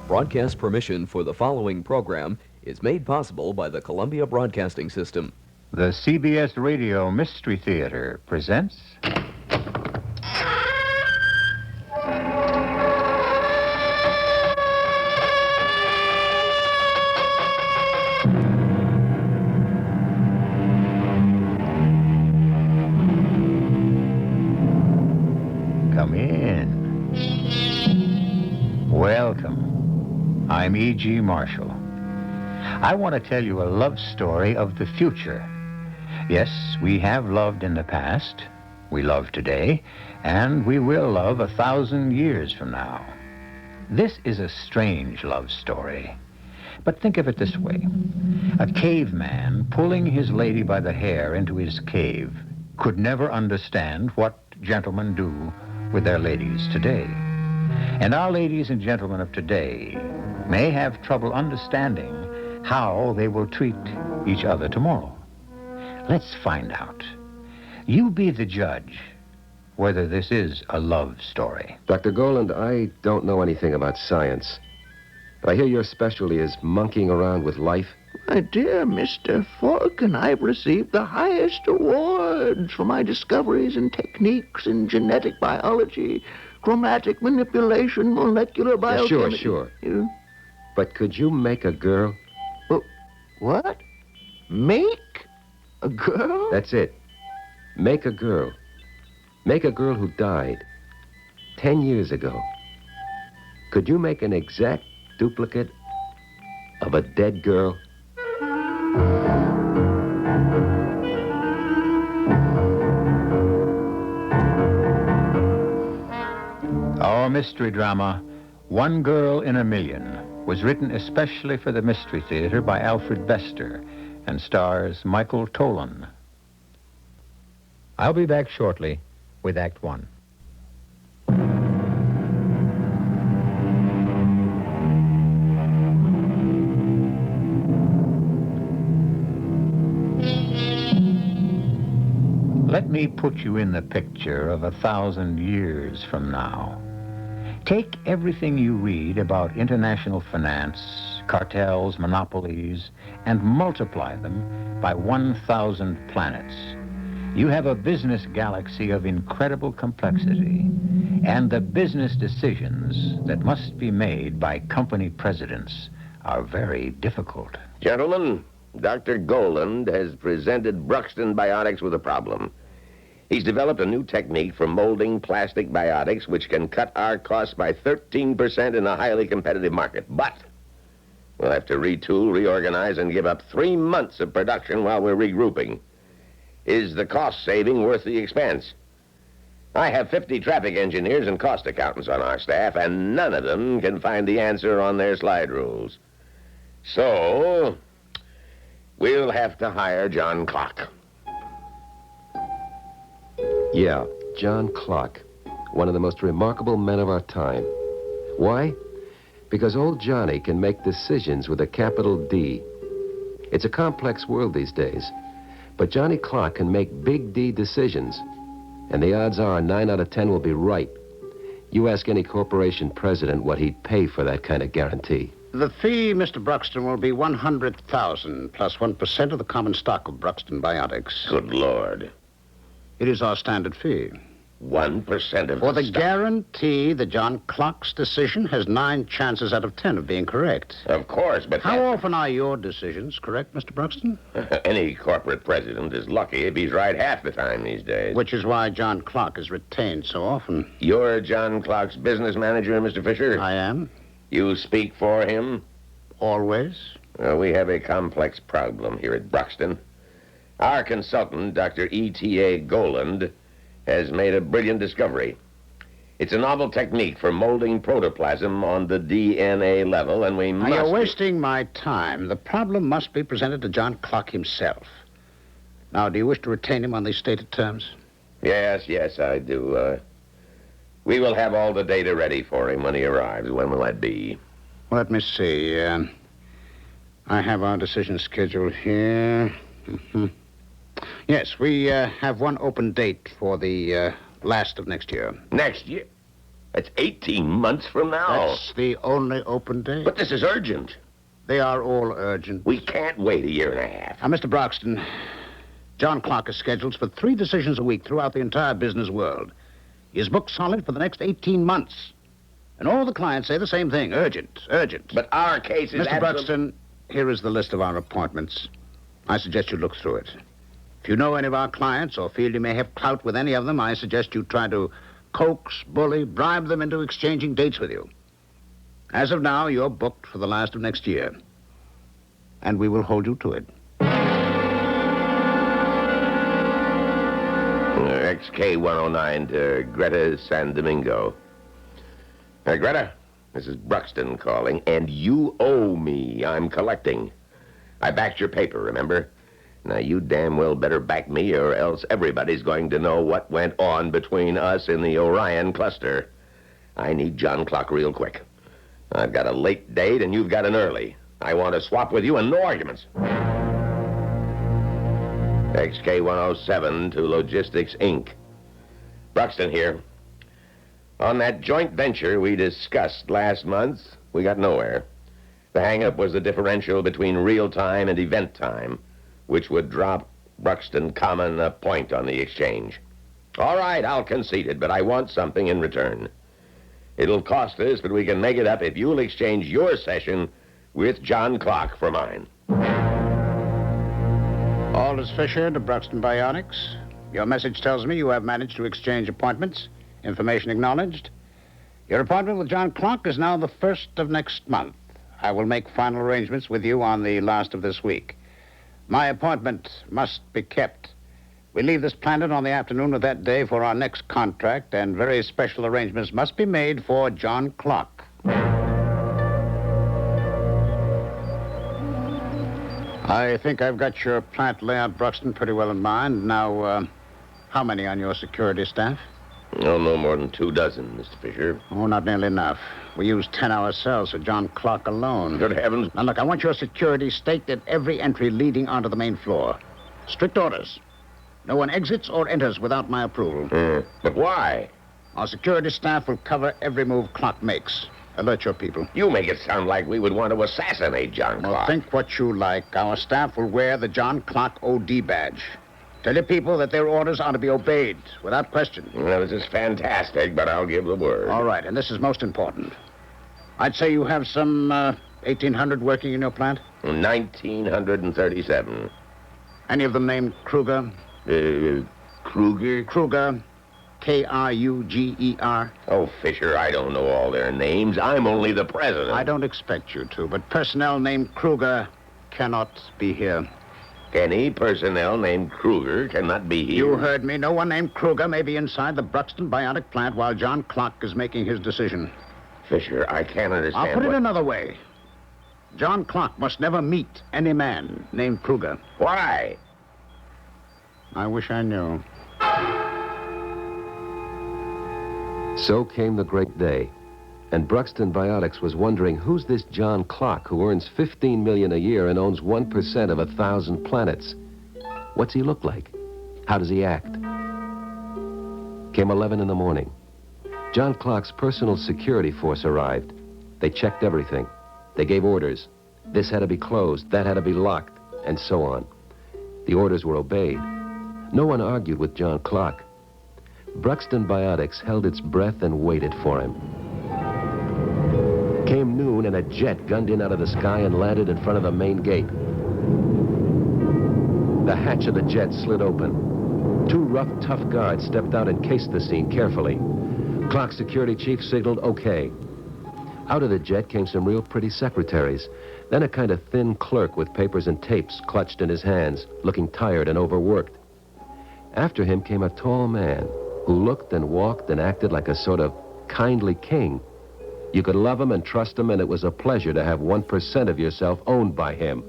Broadcast permission for the following program is made possible by the Columbia Broadcasting System. The CBS Radio Mystery Theater presents... Come in. Welcome. I'm E.G. Marshall. I want to tell you a love story of the future. Yes, we have loved in the past, we love today, and we will love 1,000 years from now. This is a strange love story. But think of it this way. A caveman pulling his lady by the hair into his cave could never understand what gentlemen do with their ladies today. And our ladies and gentlemen of today may have trouble understanding how they will treat each other tomorrow. Let's find out. You be the judge whether this is a love story. Dr. Goland, I don't know anything about science. But I hear your specialty is monkeying around with life. My dear Mr. Falcon, I've received the highest awards for my discoveries and techniques in genetic biology, chromatic manipulation, molecular biochemistry. Sure. But could you make a girl? Well, what? Make a girl? That's it. Make a girl. Make a girl who died 10 years ago. Could you make an exact duplicate of a dead girl? Our mystery drama, One Girl in a Million, was written especially for the Mystery Theater by Alfred Bester and stars Michael Tolan. I'll be back shortly with Act One. Let me put you in the picture of 1,000 years from now. Take everything you read about international finance, cartels, monopolies, and multiply them by 1,000 planets. You have a business galaxy of incredible complexity, and the business decisions that must be made by company presidents are very difficult. Gentlemen, Dr. Goland has presented Bruxton Biotics with a problem. He's developed a new technique for molding plastic biotics which can cut our costs by 13% in a highly competitive market. But we'll have to retool, reorganize, and give up 3 months of production while we're regrouping. Is the cost saving worth the expense? I have 50 traffic engineers and cost accountants on our staff, and none of them can find the answer on their slide rules. So we'll have to hire John Clock. Yeah, John Clock. One of the most remarkable men of our time. Why? Because old Johnny can make decisions with a capital D. It's a complex world these days. But Johnny Clock can make big D decisions. And the odds are 9 out of 10 will be right. You ask any corporation president what he'd pay for that kind of guarantee. The fee, Mr. Bruxton, will be $100,000 plus 1% of the common stock of Bruxton Biotics. Good Lord. It is our standard fee. 1% of For the stock. guarantee that John Clock's decision has 9 chances out of 10 of being correct. Of course, but How often are your decisions correct, Mr. Bruxton? any corporate president is lucky if he's right half the time these days. Which is why John Clock is retained so often. You're John Clock's business manager, Mr. Fisher? I am. You speak for him? Always. We have a complex problem here at Bruxton. Our consultant, Dr. E.T.A. Goland, has made a brilliant discovery. It's a novel technique for molding protoplasm on the DNA level, and we must... You're wasting my time. The problem must be presented to John Clock himself. Now, do you wish to retain him on these stated terms? Yes, I do. We will have all the data ready for him when he arrives. When will that be? Let me see. I have our decision scheduled here. Yes, we have one open date for the last of next year. Next year? That's 18 months from now. That's the only open day. But this is urgent. They are all urgent. We can't wait a year and a half. Now, Mr. Broxton, John Clark is scheduled for 3 decisions a week throughout the entire business world. He is booked solid for the next 18 months. And all the clients say the same thing. Urgent, urgent. But our case is Mr. Broxton, here is the list of our appointments. I suggest you look through it. If you know any of our clients or feel you may have clout with any of them, I suggest you try to coax, bully, bribe them into exchanging dates with you. As of now, you're booked for the last of next year. And we will hold you to it. XK-109 to Greta San Domingo. Greta, this is Bruxton calling, and you owe me. I'm collecting. I backed your paper, remember? Now, you damn well better back me, or else everybody's going to know what went on between us in the Orion cluster. I need John Clark real quick. I've got a late date, and you've got an early. I want to swap with you, and no arguments. XK-107 to Logistics, Inc. Bruxton here. On that joint venture we discussed last month, we got nowhere. The hang-up was the differential between real time and event time, which would drop Bruxton Common a point on the exchange. All right, I'll concede it, but I want something in return. It'll cost us, but we can make it up if you'll exchange your session with John Clark for mine. Aldous Fisher to Bruxton Bionics. Your message tells me you have managed to exchange appointments. Information acknowledged. Your appointment with John Clark is now the 1st of next month. I will make final arrangements with you on the last of this week. My appointment must be kept. We leave this planet on the afternoon of that day for our next contract, and very special arrangements must be made for John Clark. I think I've got your plant layout, Bruxton, pretty well in mind. Now, how many on your security staff? Oh, no more than 24, Mr. Fisher. Oh, not nearly enough. We use 10-hour cells for John Clark alone. Good heavens. Now, look, I want your security staked at every entry leading onto the main floor. Strict orders. No one exits or enters without my approval. But why? Our security staff will cover every move Clark makes. Alert your people. You make it sound like we would want to assassinate John Well, Clark. think what you like. Our staff will wear the John Clark OD badge. Tell your people that their orders are to be obeyed without question. Well, this is fantastic, but I'll give the word. All right, and this is most important. I'd say you have some 1,800 working in your plant? 1,937. Any of them named Kruger? Kruger? Kruger. K-R-U-G-E-R. Oh, Fisher, I don't know all their names. I'm only the president. I don't expect you to, but personnel named Kruger cannot be here. Any personnel named Kruger cannot be here. You heard me. No one named Kruger may be inside the Bruxton Bionic plant while John Clark is making his decision. Fisher, I can't understand. I'll put it another way. John Clark must never meet any man named Kruger. Why? I wish I knew. So came the great day, and Bruxton Biotics was wondering, who's this John Clark who earns $15 million a year and owns 1% of 1,000 planets? What's he look like? How does he act? Came 11 in the morning. John Clark's personal security force arrived. They checked everything. They gave orders. This had to be closed, that had to be locked, and so on. The orders were obeyed. No one argued with John Clark. Bruxton Biotics held its breath and waited for him. Came noon, and a jet gunned in out of the sky and landed in front of the main gate. The hatch of the jet slid open. 2 rough, tough guards stepped out and cased the scene carefully. Clark's security chief signaled okay. Out of the jet came some real pretty secretaries, then a kind of thin clerk with papers and tapes clutched in his hands, looking tired and overworked. After him came a tall man who looked and walked and acted like a sort of kindly king. You could love him and trust him, and it was a pleasure to have 1% of yourself owned by him.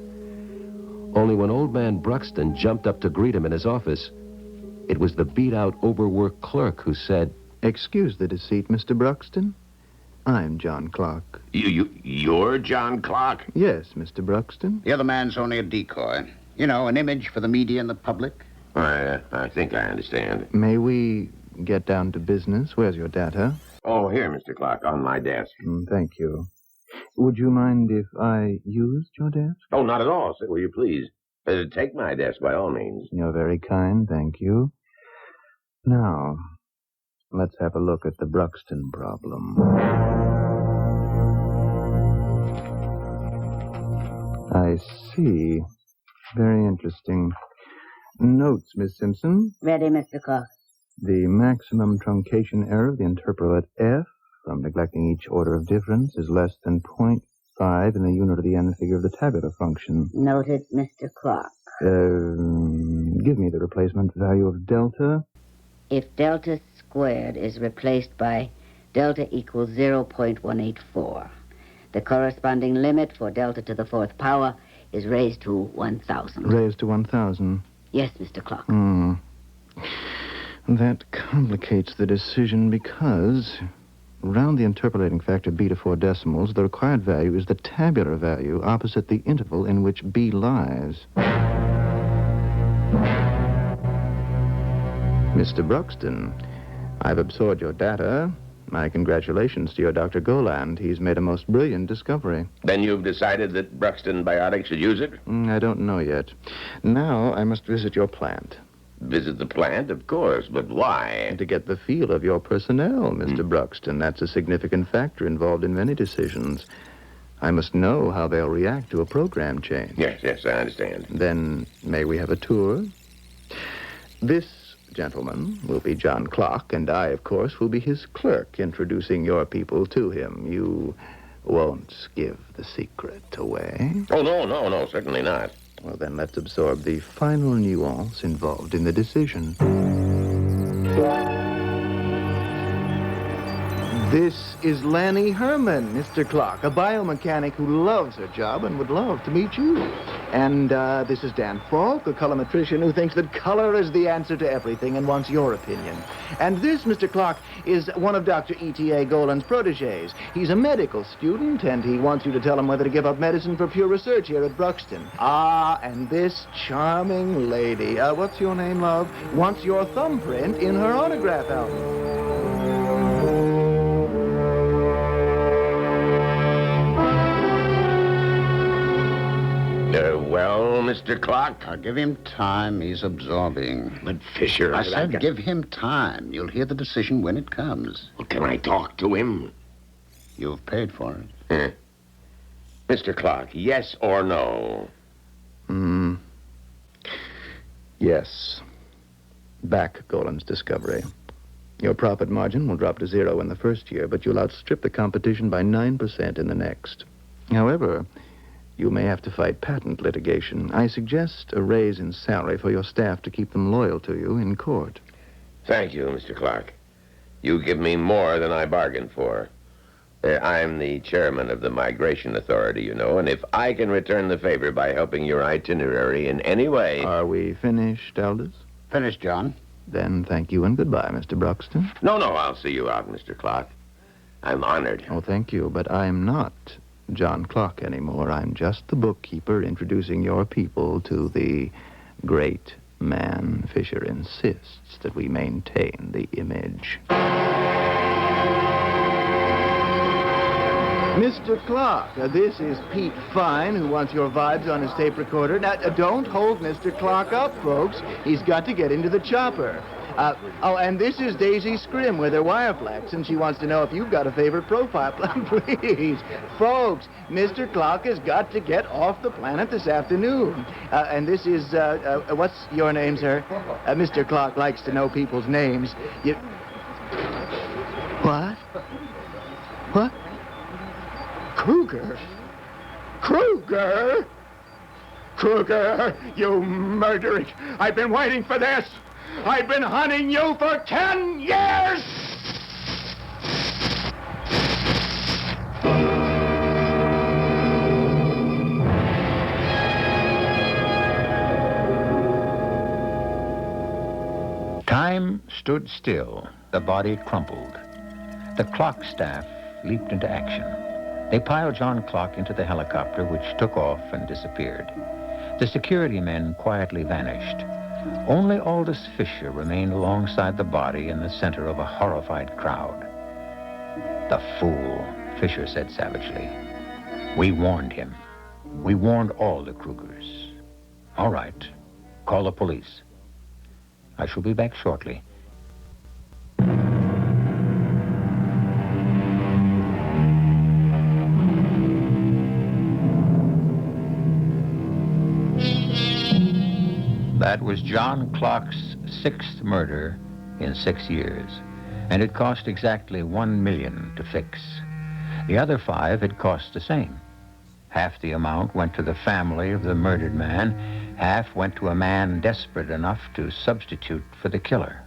Only when old man Bruxton jumped up to greet him in his office, it was the beat-out, overworked clerk who said, Excuse the deceit, Mr. Bruxton. I'm John Clark. You're John Clark? Yes, Mr. Bruxton. The other man's only a decoy. You know, an image for the media and the public. I think I understand. May we get down to business? Where's your data? Oh, here, Mr. Clark, on my desk. Thank you. Would you mind if I used your desk? Oh, not at all. Will you please? Take my desk by all means. You're very kind, thank you. Now, let's have a look at the Bruxton problem. I see. Very interesting. Notes, Miss Simpson. Ready, Mr. Clark. The maximum truncation error of the interpolate F from neglecting each order of difference is less than 0.5 in the unit of the n figure of the tabular function. Noted, Mr. Clark. Give me the replacement value of delta. If delta squared is replaced by delta equals 0.184, the corresponding limit for delta to the fourth power is raised to 1,000. Raised to 1,000. Yes, Mr. Clark. That complicates the decision because round the interpolating factor b to 4 decimals, the required value is the tabular value opposite the interval in which b lies. Mr. Bruxton, I've absorbed your data. My congratulations to your Dr. Goland. He's made a most brilliant discovery. Then you've decided that Bruxton Biotics should use it? I don't know yet. Now I must visit your plant. Visit the plant, of course, but why? To get the feel of your personnel, Mr. Bruxton. That's a significant factor involved in many decisions. I must know how they'll react to a program change. Yes, I understand. Then may we have a tour? This gentleman will be John Clark, and I, of course, will be his clerk, introducing your people to him. You won't give the secret away? Oh, no, certainly not. Well, then let's absorb the final nuance involved in the decision. This is Lanny Herman, Mr. Clark, a biomechanic who loves her job and would love to meet you. And this is Dan Falk, a colorimetrician who thinks that color is the answer to everything and wants your opinion. And this, Mr. Clark, is one of Dr. E.T.A. Goland's protégés. He's a medical student, and he wants you to tell him whether to give up medicine for pure research here at Bruxton. And this charming lady, what's your name, love, wants your thumbprint in her autograph album. Well, Mr. Clark? Give him time. He's absorbing. But Fisher... I said give him time. You'll hear the decision when it comes. Well, can I talk to him? You've paid for it. Mr. Clark, yes or no? Yes. Back Goland's discovery. Your profit margin will drop to 0 in the first year, but you'll outstrip the competition by 9% in the next. However, you may have to fight patent litigation. I suggest a raise in salary for your staff to keep them loyal to you in court. Thank you, Mr. Clark. You give me more than I bargained for. I'm the chairman of the Migration Authority, you know, and if I can return the favor by helping your itinerary in any way... Are we finished, Aldous? Finished, John. Then thank you and goodbye, Mr. Bruxton. No, I'll see you out, Mr. Clark. I'm honored. Oh, thank you, but I'm not John Clark anymore. I'm just the bookkeeper introducing your people to the great man. Fisher insists that we maintain the image. Mr. Clark, this is Pete Fine, who wants your vibes on his tape recorder. Now, don't hold Mr. Clark up, folks. He's got to get into the chopper. And this is Daisy Scrim with her wire flex, and she wants to know if you've got a favorite profile. Please, folks, Mr. Clark has got to get off the planet this afternoon. And this is, what's your name, sir? Mr. Clark likes to know people's names. What? What? Kruger? Kruger, you murdering... I've been waiting for this. I've been hunting you for 10 years! Time stood still. The body crumpled. The clock staff leaped into action. They piled John Clark into the helicopter, which took off and disappeared. The security men quietly vanished. Only Aldous Fisher remained alongside the body in the center of a horrified crowd. The fool, Fisher said savagely. We warned him. We warned all the Krugers. All right. Call the police. I shall be back shortly. That was John Clark's 6th murder in 6 years, and it cost exactly $1 million to fix. The other 5 had cost the same. Half the amount went to the family of the murdered man, half went to a man desperate enough to substitute for the killer.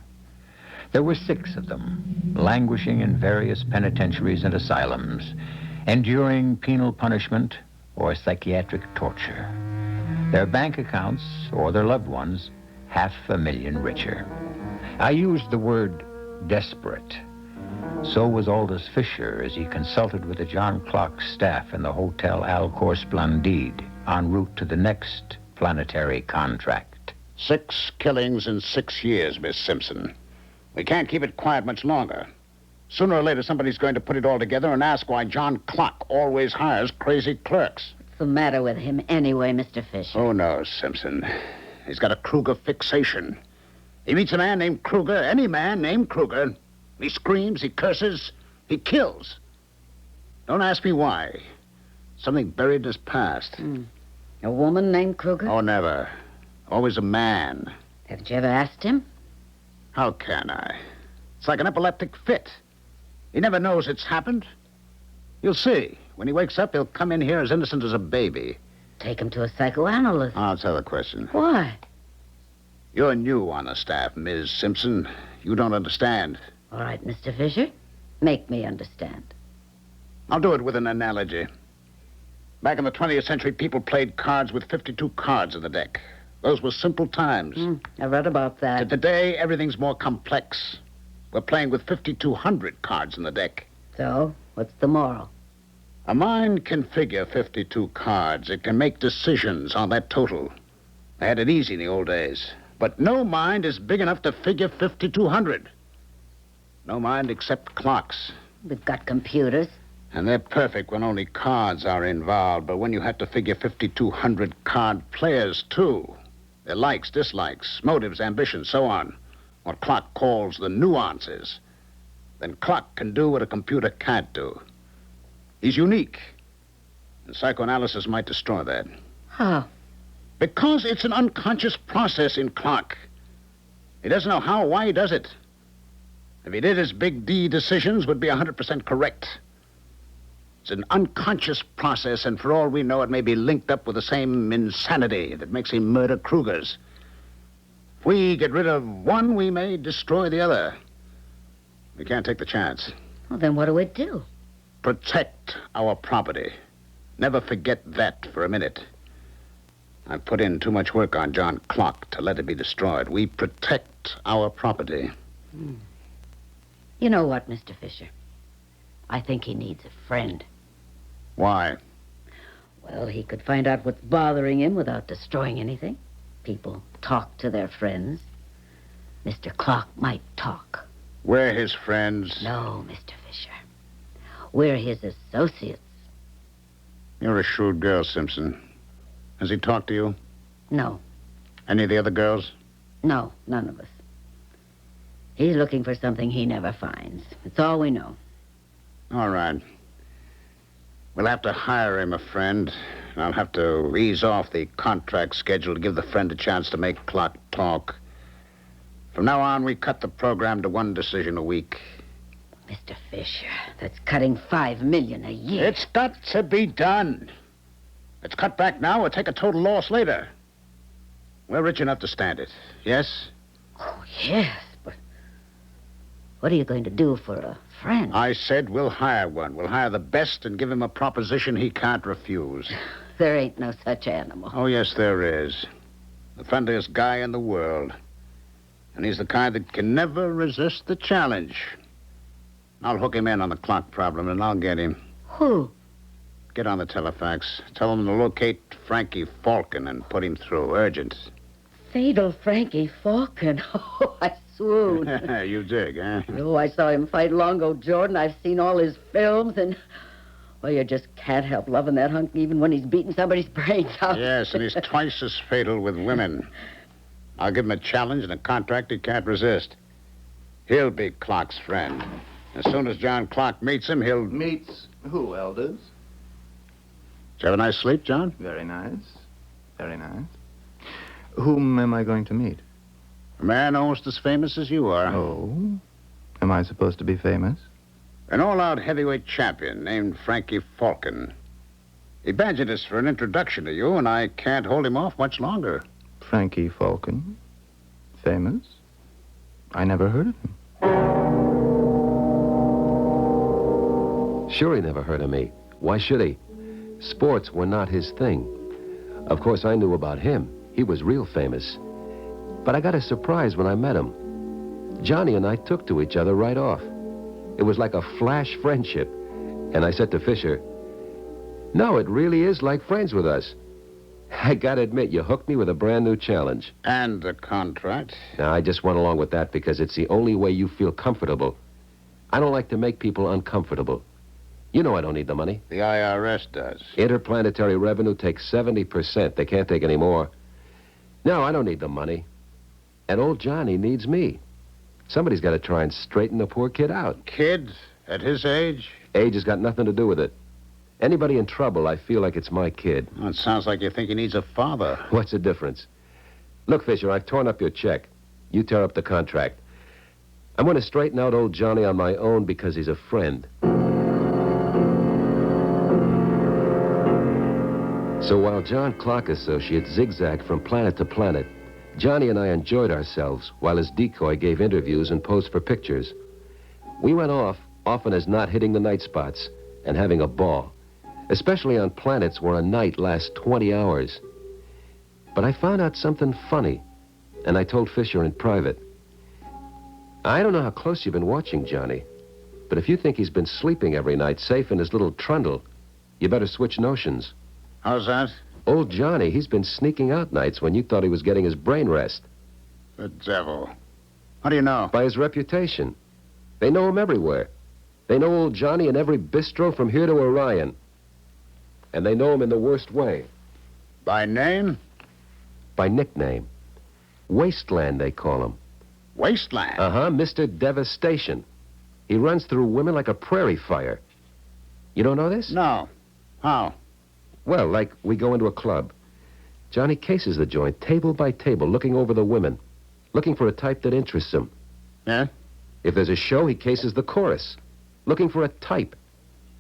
There were 6 of them, languishing in various penitentiaries and asylums, enduring penal punishment or psychiatric torture. Their bank accounts, or their loved ones, $500,000 richer. I used the word desperate. So was Aldous Fisher as he consulted with the John Clark staff in the Hotel Alcor Splendide en route to the next planetary contract. 6 killings in 6 years, Miss Simpson. We can't keep it quiet much longer. Sooner or later, somebody's going to put it all together and ask why John Clark always hires crazy clerks. What's the matter with him anyway, Mr. Fisher? Oh, no, Simpson. He's got a Kruger fixation. He meets a man named Kruger, any man named Kruger. He screams, he curses, he kills. Don't ask me why. Something buried in his past. A woman named Kruger? Oh, never. Always a man. Haven't you ever asked him? How can I? It's like an epileptic fit. He never knows it's happened. You'll see. When he wakes up, he'll come in here as innocent as a baby. Take him to a psychoanalyst. Answer the question. Why? You're new on the staff, Ms. Simpson. You don't understand. All right, Mr. Fisher. Make me understand. I'll do it with an analogy. Back in the 20th century, people played cards with 52 cards in the deck. Those were simple times. I read about that. Today, everything's more complex. We're playing with 5,200 cards in the deck. So, what's the moral? A mind can figure 52 cards. It can make decisions on that total. They had it easy in the old days. But no mind is big enough to figure 5,200. No mind except clocks. We've got computers. And they're perfect when only cards are involved. But when you have to figure 5,200 card players, too. Their likes, dislikes, motives, ambitions, so on. What clock calls the nuances. Then clock can do what a computer can't do. He's unique. And psychoanalysis might destroy that. How? Because it's an unconscious process in clock. He doesn't know how or why he does it. If he did, his big D decisions would be 100% correct. It's an unconscious process, and for all we know, it may be linked up with the same insanity that makes him murder Krugers. If we get rid of one, we may destroy the other. We can't take the chance. Well, then what do we do? Protect our property. Never forget that for a minute. I've put in too much work on John Clark to let it be destroyed. We protect our property. You know what, Mr. Fisher? I think he needs a friend. Why? Well, he could find out what's bothering him without destroying anything. People talk to their friends. Mr. Clark might talk. We're his friends. No, Mr. Fisher. We're his associates. You're a shrewd girl, Simpson. Has he talked to you? No. Any of the other girls? No, none of us. He's looking for something he never finds. It's all we know. All right. We'll have to hire him a friend. And I'll have to ease off the contract schedule to give the friend a chance to make Clark talk. From now on, we cut the program to 1 decision a week. Mr. Fisher, that's cutting $5 million a year. It's got to be done. It's cut back now or take a total loss later. We're rich enough to stand it. Yes? Oh, yes, but what are you going to do for a friend? I said we'll hire one. We'll hire the best and give him a proposition he can't refuse. There ain't no such animal. Oh, yes, there is. The friendliest guy in the world. And he's the kind that can never resist the challenge. I'll hook him in on the clock problem, and I'll get him. Who? Get on the telefax. Tell him to locate Frankie Falcon and put him through. Urgent. Fatal Frankie Falcon. Oh, I swoon. You dig, huh? Oh, I saw him fight Longo Jordan. I've seen all his films, and... Well, you just can't help loving that hunk even when he's beating somebody's brains out. Yes, and he's twice as fatal with women. I'll give him a challenge and a contract he can't resist. He'll be Clark's friend. As soon as John Clark meets him, he'll... Meets who, Elders? Did you have a nice sleep, John? Very nice. Very nice. Whom am I going to meet? A man almost as famous as you are. Oh? Am I supposed to be famous? An all-out heavyweight champion named Frankie Falcon. He badgered us for an introduction to you, and I can't hold him off much longer. Frankie Falcon? Famous? I never heard of him. Sure, he never heard of me. Why should he? Sports were not his thing. Of course, I knew about him. He was real famous. But I got a surprise when I met him. Johnny and I took to each other right off. It was like a flash friendship. And I said to Fisher, "No, it really is like friends with us." I gotta admit, you hooked me with a brand new challenge. And the contract? Now, I just went along with that because it's the only way you feel comfortable. I don't like to make people uncomfortable. You know I don't need the money. The IRS does. Interplanetary revenue takes 70%. They can't take any more. No, I don't need the money. And old Johnny needs me. Somebody's got to try and straighten the poor kid out. Kid? At his age? Age has got nothing to do with it. Anybody in trouble, I feel like it's my kid. Well, it sounds like you think he needs a father. What's the difference? Look, Fisher, I've torn up your check. You tear up the contract. I'm going to straighten out old Johnny on my own because he's a friend. So while John Clark Associates zigzagged from planet to planet, Johnny and I enjoyed ourselves while his decoy gave interviews and posed for pictures. We went off, often as not hitting the night spots, and having a ball, especially on planets where a night lasts 20 hours. But I found out something funny, and I told Fisher in private. I don't know how close you've been watching Johnny, but if you think he's been sleeping every night safe in his little trundle, you better switch notions. How's that? Old Johnny, he's been sneaking out nights when you thought he was getting his brain rest. The devil. How do you know? By his reputation. They know him everywhere. They know old Johnny in every bistro from here to Orion. And they know him in the worst way. By name? By nickname. Wasteland, they call him. Wasteland? Uh-huh, Mr. Devastation. He runs through women like a prairie fire. You don't know this? No. How? Well, like we go into a club. Johnny cases the joint, table by table, looking over the women, looking for a type that interests him. Yeah? If there's a show, he cases the chorus, looking for a type.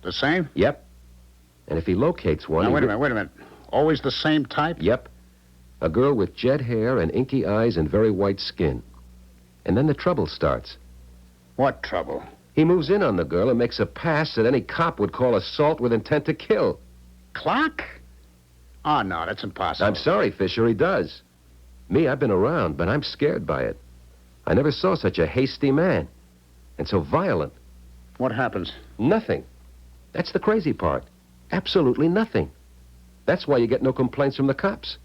The same? Yep. And if he locates one... Now, wait a minute. Always the same type? Yep. A girl with jet hair and inky eyes and very white skin. And then the trouble starts. What trouble? He moves in on the girl and makes a pass that any cop would call assault with intent to kill. Clark? Oh, no, that's impossible. I'm sorry, Fisher, he does. Me, I've been around, but I'm scared by it. I never saw such a hasty man. And so violent. What happens? Nothing. That's the crazy part. Absolutely nothing. That's why you get no complaints from the cops.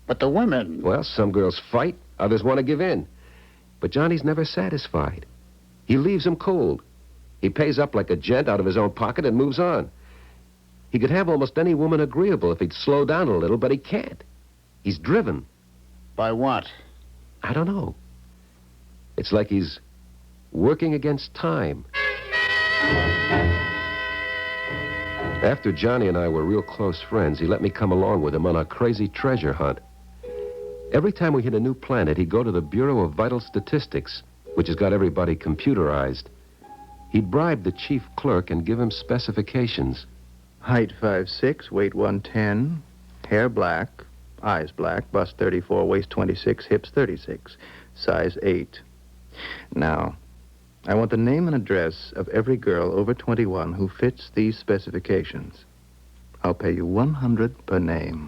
But the women... Well, some girls fight, others want to give in. But Johnny's never satisfied. He leaves them cold. He pays up like a gent out of his own pocket and moves on. He could have almost any woman agreeable if he'd slow down a little, but he can't. He's driven. By what? I don't know. It's like he's working against time. After Johnny and I were real close friends, he let me come along with him on a crazy treasure hunt. Every time we hit a new planet, he'd go to the Bureau of Vital Statistics, which has got everybody computerized. He'd bribe the chief clerk and give him specifications. Height 5'6", weight 110, hair black, eyes black, bust 34, waist 26, hips 36, size 8. Now, I want the name and address of every girl over 21 who fits these specifications. I'll pay you 100 per name.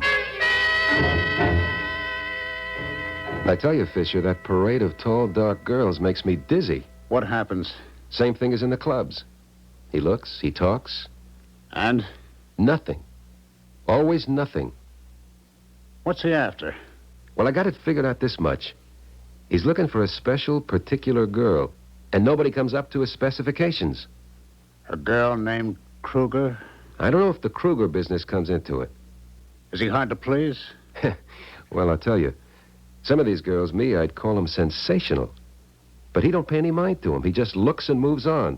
I tell you, Fisher, that parade of tall, dark girls makes me dizzy. What happens? Same thing as in the clubs. He looks, he talks. And? Nothing. Always nothing. What's he after? Well, I got it figured out this much. He's looking for a special, particular girl, and nobody comes up to his specifications. A girl named Kruger? I don't know if the Kruger business comes into it. Is he hard to please? Well, I'll tell you. Some of these girls, I'd call them sensational. But he don't pay any mind to them. He just looks and moves on.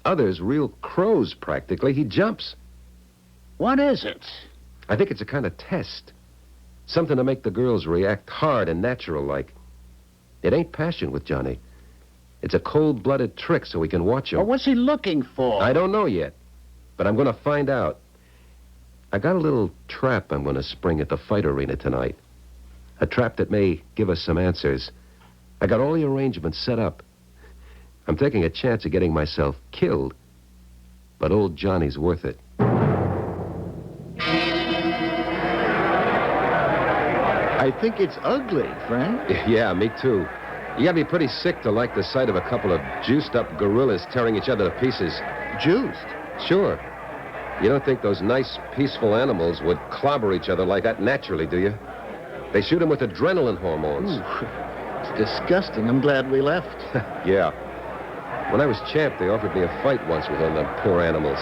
Others, real crows, practically. He jumps. What is it? I think it's a kind of test. Something to make the girls react hard and natural-like. It ain't passion with Johnny. It's a cold-blooded trick so we can watch him. Well, what's he looking for? I don't know yet, but I'm going to find out. I got a little trap I'm going to spring at the fight arena tonight. A trap that may give us some answers. I got all the arrangements set up. I'm taking a chance of getting myself killed, but old Johnny's worth it. I think it's ugly, friend. Yeah, me too. You gotta be pretty sick to like the sight of a couple of juiced-up gorillas tearing each other to pieces. Juiced? Sure. You don't think those nice, peaceful animals would clobber each other like that naturally, do you? They shoot them with adrenaline hormones. Ooh, it's disgusting. I'm glad we left. Yeah. When I was champ, they offered me a fight once with one of them poor animals.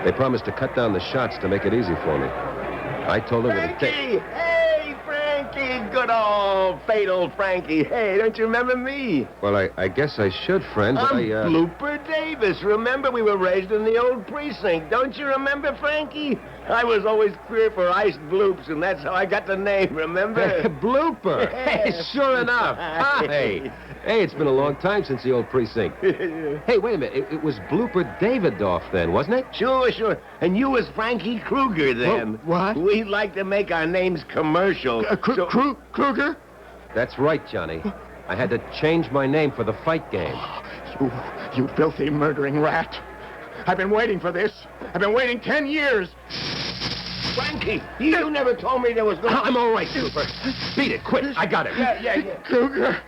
They promised to cut down the shots to make it easy for me. I told them it would take... Hey, Frankie! Good old, fatal Frankie. Hey, don't you remember me? Well, I guess I should, friend, but I'm Blooper Davis. Remember, we were raised in the old precinct. Don't you remember, Frankie? I was always queer for iced bloops, and that's how I got the name, remember? Blooper! Hey, sure enough. Hi. Hey, it's been a long time since the old precinct. Hey, wait a minute. It was Blooper Davidoff then, wasn't it? Sure. And you was Frankie Kruger then. What? We'd like to make our names commercial. Kruger? That's right, Johnny. I had to change my name for the fight game. You filthy murdering rat. I've been waiting for this. I've been waiting 10 years. Frankie, you never told me there was no... I'm all right, Blooper. Beat it, quick. I got him. Yeah. Kruger.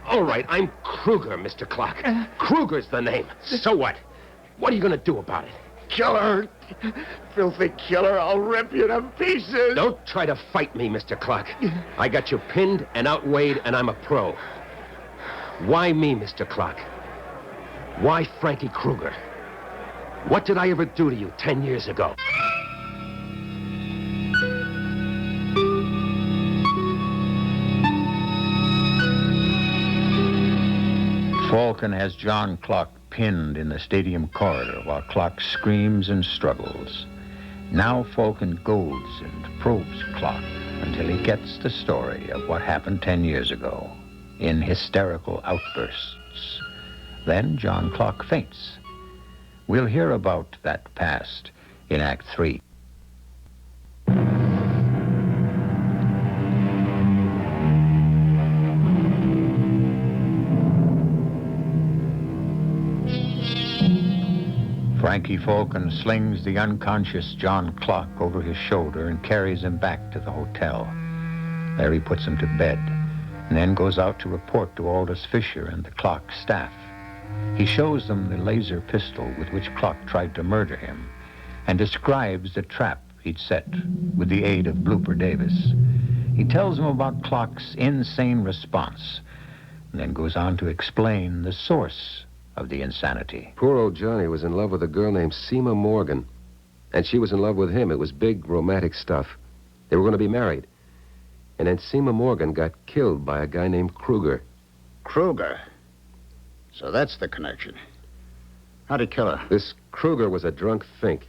All right. I'm Kruger, Mr. Clock. Kruger's the name. So what? What are you going to do about it? Killer. Filthy killer. I'll rip you to pieces. Don't try to fight me, Mr. Clock. I got you pinned and outweighed, and I'm a pro. Why me, Mr. Clock? Why Frankie Kruger? What did I ever do to you 10 years ago? Falcon has John Clock pinned in the stadium corridor while Clock screams and struggles. Now Falcon goads and probes Clock until he gets the story of what happened 10 years ago in hysterical outbursts. Then John Clock faints. We'll hear about that past in Act 3. Frankie Falcon slings the unconscious John Clock over his shoulder and carries him back to the hotel. There he puts him to bed and then goes out to report to Aldous Fisher and the Clock staff. He shows them the laser pistol with which Clock tried to murder him and describes the trap he'd set with the aid of Blooper Davis. He tells them about Clock's insane response and then goes on to explain the source of the insanity. Poor old Johnny was in love with a girl named Seema Morgan, and she was in love with him. It was big, romantic stuff. They were going to be married. And then Seema Morgan got killed by a guy named Kruger. Kruger? So that's the connection. How'd he kill her? This Kruger was a drunk fink.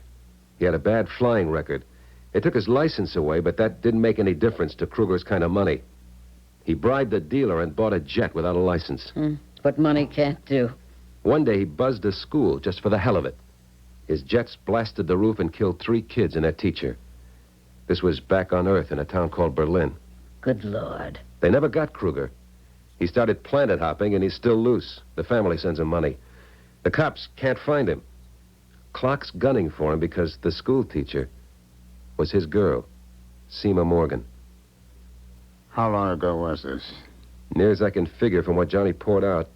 He had a bad flying record. They took his license away, but that didn't make any difference to Kruger's kind of money. He bribed a dealer and bought a jet without a license. What money can't do. One day he buzzed a school just for the hell of it. His jets blasted the roof and killed 3 kids and their teacher. This was back on Earth in a town called Berlin. Good Lord. They never got Kruger. He started planet hopping, and he's still loose. The family sends him money. The cops can't find him. Clock's gunning for him because the school teacher was his girl, Seema Morgan. How long ago was this? Near as I can figure from what Johnny poured out,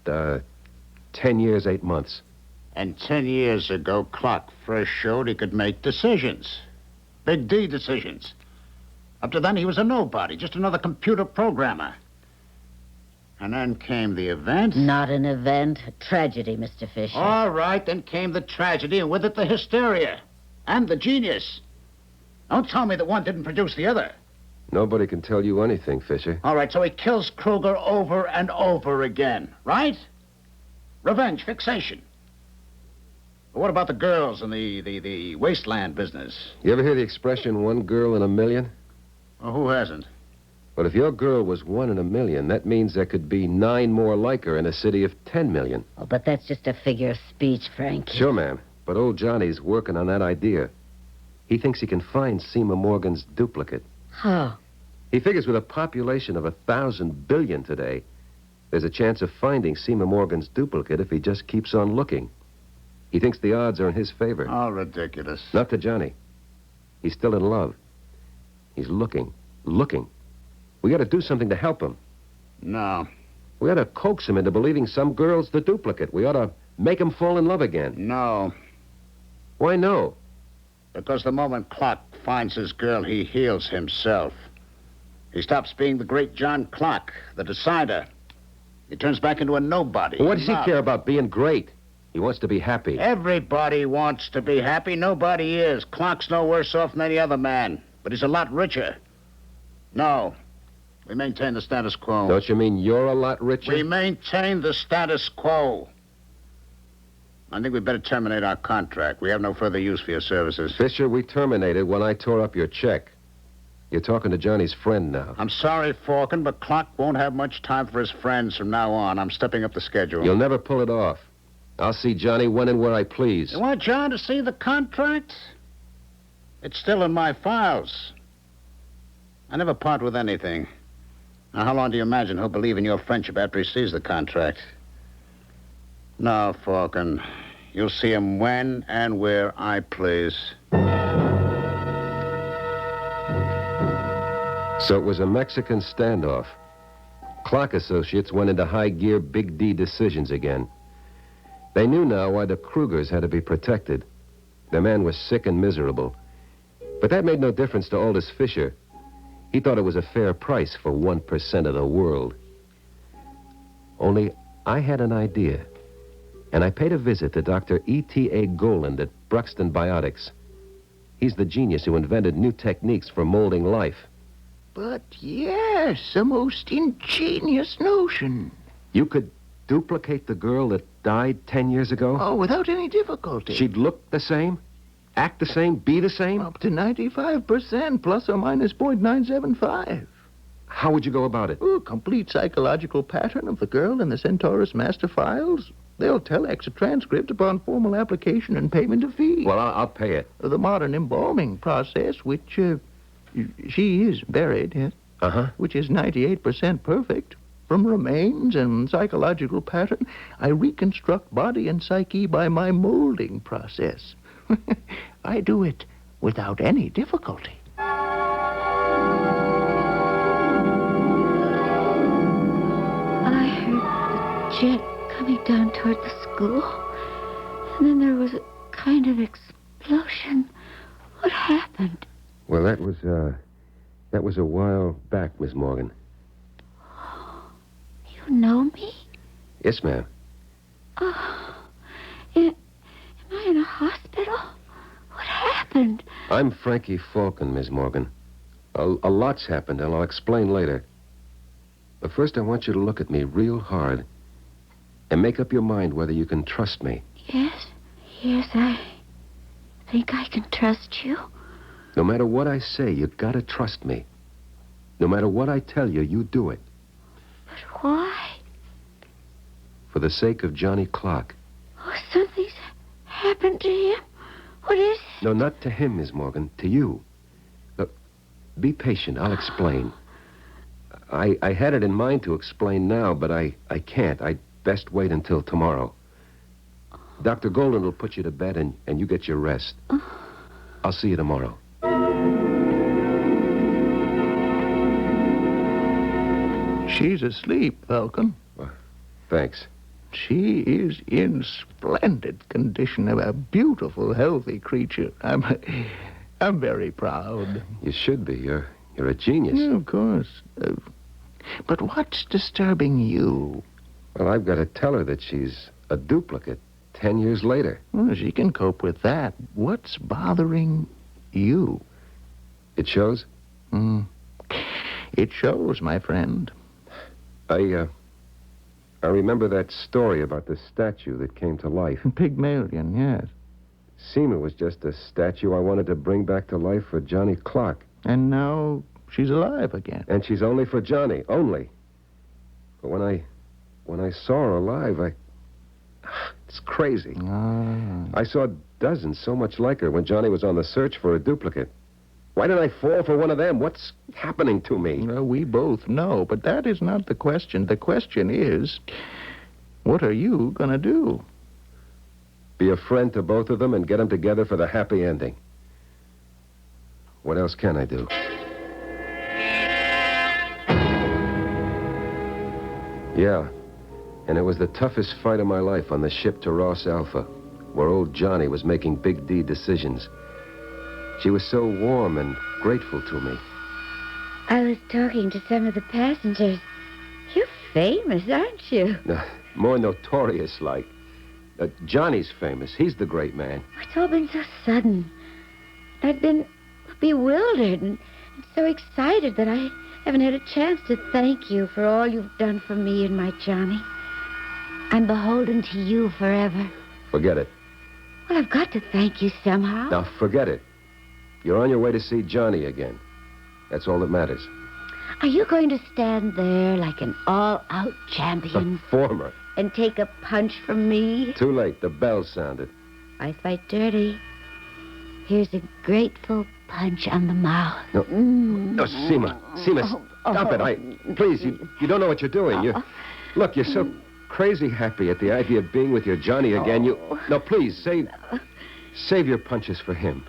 10 years, 8 months. And 10 years ago, Clock first showed he could make decisions. Big D decisions. Up to then, he was a nobody, just another computer programmer. And then came the event. Not an event, a tragedy, Mr. Fisher. All right, then came the tragedy, and with it the hysteria. And the genius. Don't tell me that one didn't produce the other. Nobody can tell you anything, Fisher. All right, so he kills Kruger over and over again, right? Revenge, fixation. But what about the girls and the wasteland business? You ever hear the expression, one girl in a million? Well, who hasn't? But if your girl was 1 in a million, that means there could be 9 more like her in a city of 10 million. Oh, but that's just a figure of speech, Frankie. Sure, ma'am. But old Johnny's working on that idea. He thinks he can find Seymour Morgan's duplicate. How? He figures with a population of 1,000 billion today, there's a chance of finding Seymour Morgan's duplicate if he just keeps on looking. He thinks the odds are in his favor. Oh, ridiculous. Not to Johnny. He's still in love. He's looking. We got to do something to help him. No. We ought to coax him into believing some girl's the duplicate. We ought to make him fall in love again. No. Why no? Because the moment Clark finds his girl, he heals himself. He stops being the great John Clark, the decider. He turns back into a nobody. Well, what does he care about being great? He wants to be happy. Everybody wants to be happy. Nobody is. Clark's no worse off than any other man. But he's a lot richer. No. We maintain the status quo. Don't you mean you're a lot richer? We maintain the status quo. I think we'd better terminate our contract. We have no further use for your services. Fisher, we terminated when I tore up your check. You're talking to Johnny's friend now. I'm sorry, Falcon, but Clark won't have much time for his friends from now on. I'm stepping up the schedule. You'll never pull it off. I'll see Johnny when and where I please. You want John to see the contract? It's still in my files. I never part with anything. Now, how long do you imagine he'll believe in your friendship after he sees the contract? No, Falcon. You'll see him when and where I please. So it was a Mexican standoff. Clark Associates went into high gear Big D decisions again. They knew now why the Krugers had to be protected. The man was sick and miserable. But that made no difference to Aldous Fisher. He thought it was a fair price for 1% of the world. Only I had an idea, and I paid a visit to Dr. E.T.A. Goland at Bruxton Biotics. He's the genius who invented new techniques for molding life. But yes, a most ingenious notion. You could duplicate the girl that died 10 years ago? Oh, without any difficulty. She'd look the same? Act the same? Be the same? Up to 95%, plus or minus 0.975. How would you go about it? Oh, complete psychological pattern of the girl in the Centaurus master files. They'll telex a transcript upon formal application and payment of fee. Well, I'll pay it. The modern embalming process, which, she is buried, yes? Uh-huh. Which is 98% perfect. From remains and psychological pattern, I reconstruct body and psyche by my molding process. I do it without any difficulty. I heard the jet coming down toward the school, and then there was a kind of explosion. What happened? Well, that was a while back, Miss Morgan. You know me? Yes, ma'am. Oh, am I in a hospital? What happened? I'm Frankie Falcon, Miss Morgan. A lot's happened, and I'll explain later. But first, I want you to look at me real hard and make up your mind whether you can trust me. Yes, I think I can trust you. No matter what I say, you gotta trust me. No matter what I tell you, you do it. But why? For the sake of Johnny Clark. Oh, something's happened to him. What is it? No, not to him, Miss Morgan. To you. Look, be patient. I'll explain. I had it in mind to explain now, but I can't. I'd best wait until tomorrow. Dr. Golden will put you to bed, and you get your rest. I'll see you tomorrow. She's asleep, Falcon. Well, thanks. She is in splendid condition. A beautiful, healthy creature. I'm very proud. You should be. You're You're a genius. Yeah, of course. But what's disturbing you? Well, I've got to tell her that she's a duplicate 10 years later. Well, she can cope with that. What's bothering you? It shows? It shows, my friend. I remember that story about the statue that came to life. Pygmalion, yes. Seema was just a statue I wanted to bring back to life for Johnny Clark. And now she's alive again. And she's only for Johnny, only. But when I saw her alive, it's crazy. I saw dozens so much like her when Johnny was on the search for a duplicate. Why did I fall for one of them? What's happening to me? Well, we both know, but that is not the question. The question is, what are you going to do? Be a friend to both of them and get them together for the happy ending. What else can I do? Yeah, and it was the toughest fight of my life on the ship to Ross Alpha, where old Johnny was making Big D decisions. She was so warm and grateful to me. I was talking to some of the passengers. You're famous, aren't you? More notorious, like. Johnny's famous. He's the great man. It's all been so sudden. I've been bewildered and so excited that I haven't had a chance to thank you for all you've done for me and my Johnny. I'm beholden to you forever. Forget it. Well, I've got to thank you somehow. Now, forget it. You're on your way to see Johnny again. That's all that matters. Are you going to stand there like an all-out champion? Former. And take a punch from me? Too late. The bell sounded. I fight dirty. Here's a grateful punch on the mouth. No, Seema, stop it. Please, you don't know what you're doing. Look, you're so crazy happy at the idea of being with your Johnny again. No, please, save your punches for him.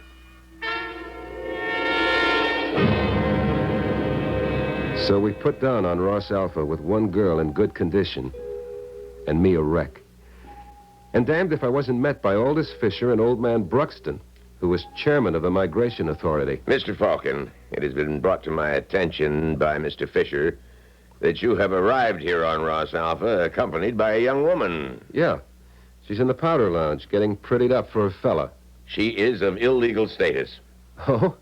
So we put down on Ross Alpha with one girl in good condition and me a wreck. And damned if I wasn't met by Aldous Fisher and old man Bruxton, who was chairman of the Migration Authority. Mr. Falcon, it has been brought to my attention by Mr. Fisher that you have arrived here on Ross Alpha accompanied by a young woman. Yeah. She's in the powder lounge getting prettied up for a fella. She is of illegal status. Oh?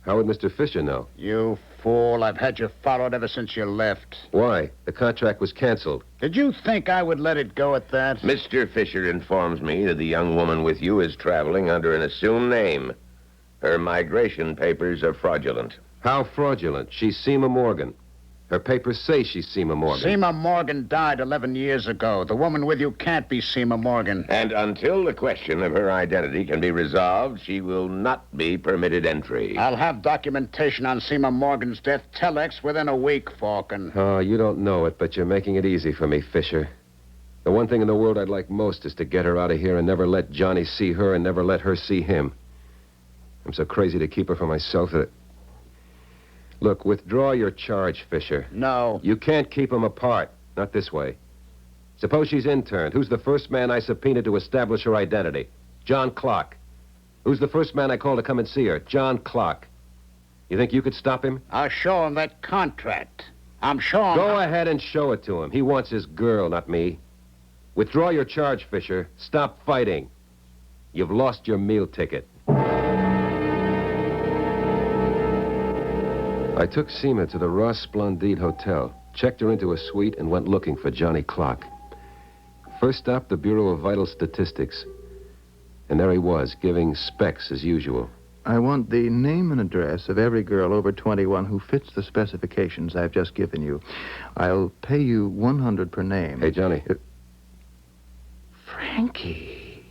How would Mr. Fisher know? You fool. I've had you followed ever since you left. Why? The contract was canceled. Did you think I would let it go at that? Mr. Fisher informs me that the young woman with you is traveling under an assumed name. Her migration papers are fraudulent. How fraudulent? She's Seema Morgan. Her papers say she's Seema Morgan. Seema Morgan died 11 years ago. The woman with you can't be Seema Morgan. And until the question of her identity can be resolved, she will not be permitted entry. I'll have documentation on Seema Morgan's death telex within a week, Falcon. Oh, you don't know it, but you're making it easy for me, Fisher. The one thing in the world I'd like most is to get her out of here and never let Johnny see her and never let her see him. I'm so crazy to keep her for myself that... Look, withdraw your charge, Fisher. No. You can't keep them apart. Not this way. Suppose she's interned. Who's the first man I subpoenaed to establish her identity? John Clark. Who's the first man I called to come and see her? John Clark. You think you could stop him? I'll show him that contract. I'm showing... Go ahead and show it to him. He wants his girl, not me. Withdraw your charge, Fisher. Stop fighting. You've lost your meal ticket. I took Seema to the Ross Splendide Hotel, checked her into a suite, and went looking for Johnny Clark. First stop, the Bureau of Vital Statistics. And there he was, giving specs as usual. I want the name and address of every girl over 21 who fits the specifications I've just given you. I'll pay you $100 per name. Hey, Johnny. Frankie,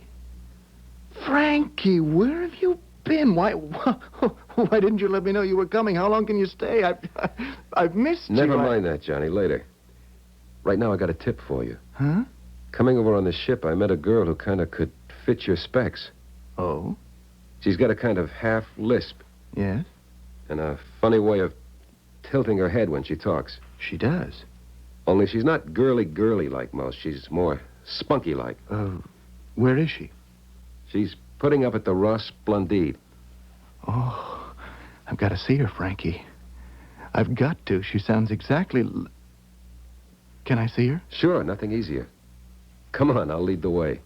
where have you been? Why didn't you let me know you were coming? How long can you stay? I've missed you. Never mind that, Johnny. Later. Right now, I got a tip for you. Huh? Coming over on the ship, I met a girl who kind of could fit your specs. Oh? She's got a kind of half lisp. Yes? And a funny way of tilting her head when she talks. She does. Only she's not girly like most. She's more spunky-like. Where is she? She's putting up at the Ross Splendide. Oh, I've got to see her, Frankie. I've got to. She sounds exactly... Can I see her? Sure, nothing easier. Come on, I'll lead the way.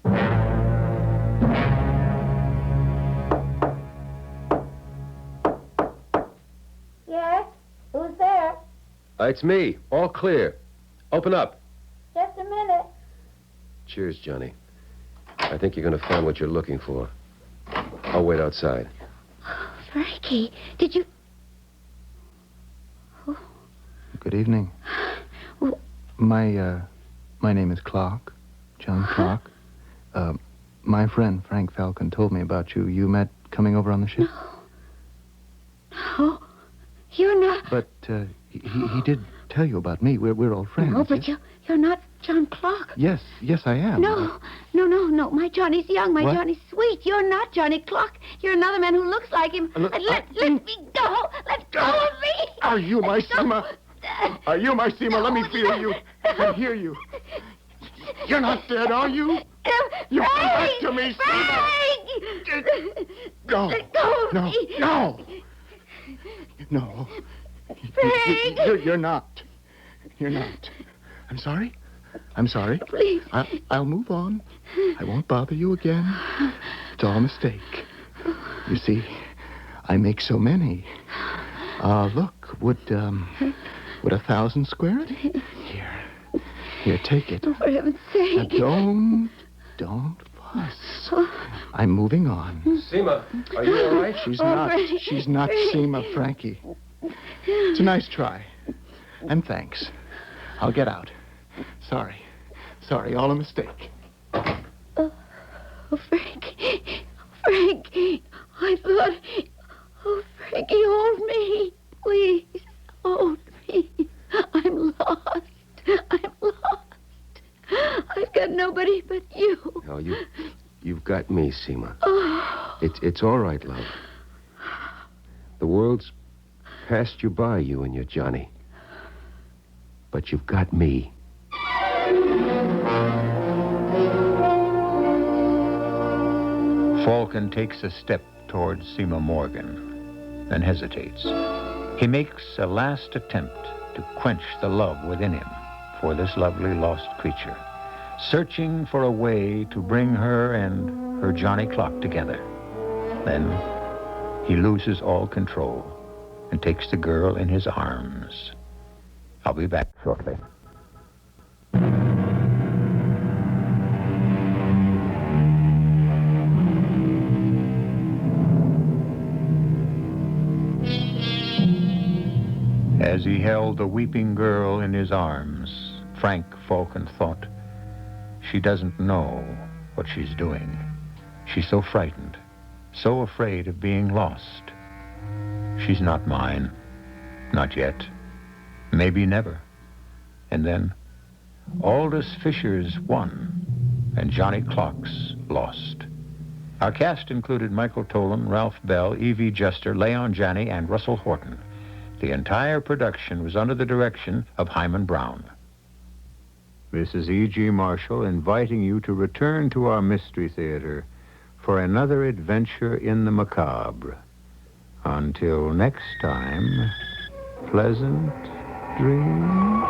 Yes? Who's there? It's me. All clear. Open up. Just a minute. Cheers, Johnny. I think you're going to find what you're looking for. I'll wait outside. Frankie, did you... Good evening. Oh. My name is Clark. John Clark. My friend Frank Falcon told me about you. You met coming over on the ship? No. You're not... But he did tell you about me. We're old friends. No, but you're not John Clark. Yes, I am. No. My Johnny's young. My What? Johnny's sweet. You're not Johnny Clark. You're another man who looks like him. Look, Let me go. Let go of me. Are you my Seema? Are you my Seema? Let me feel you and hear you. You're not dead, are you? You come back to me, Seema. Go. Let go of No, me. no. No. Frank. You're not. You're not. I'm sorry. Please. I'll move on. I won't bother you again. It's all a mistake. You see, I make so many. Look, would 1,000 square it? Here, take it. Oh, for heaven's sake. Now, don't fuss. I'm moving on. Seema, are you all right? She's Oh, not. Frankie. She's not Seema, Frankie. It's a nice try. And thanks. I'll get out. Sorry, all a mistake. Oh, Frankie. I thought... Oh, Frankie, hold me. Please, hold me. I'm lost. I've got nobody but you. No, you've got me, Seema. Oh. It's all right, love. The world's passed you by, you and your Johnny. But you've got me. Falcon takes a step towards Seema Morgan, then hesitates. He makes a last attempt to quench the love within him for this lovely lost creature, searching for a way to bring her and her Johnny Clock together. Then he loses all control and takes the girl in his arms. I'll be back shortly. As he held the weeping girl in his arms, Frank Falcon thought, she doesn't know what she's doing. She's so frightened, so afraid of being lost. She's not mine. Not yet. Maybe never. And then, Aldous Fisher's won, and Johnny Clock's lost. Our cast included Michael Tolan, Ralph Bell, Evie Juster, Leon Janney, and Russell Horton. The entire production was under the direction of Himan Brown. This is E.G. Marshall inviting you to return to our Mystery Theater for another adventure in the macabre. Until next time, pleasant dreams.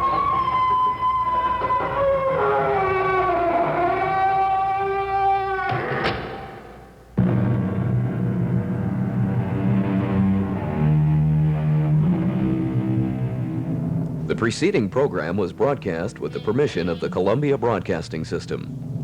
The preceding program was broadcast with the permission of the Columbia Broadcasting System.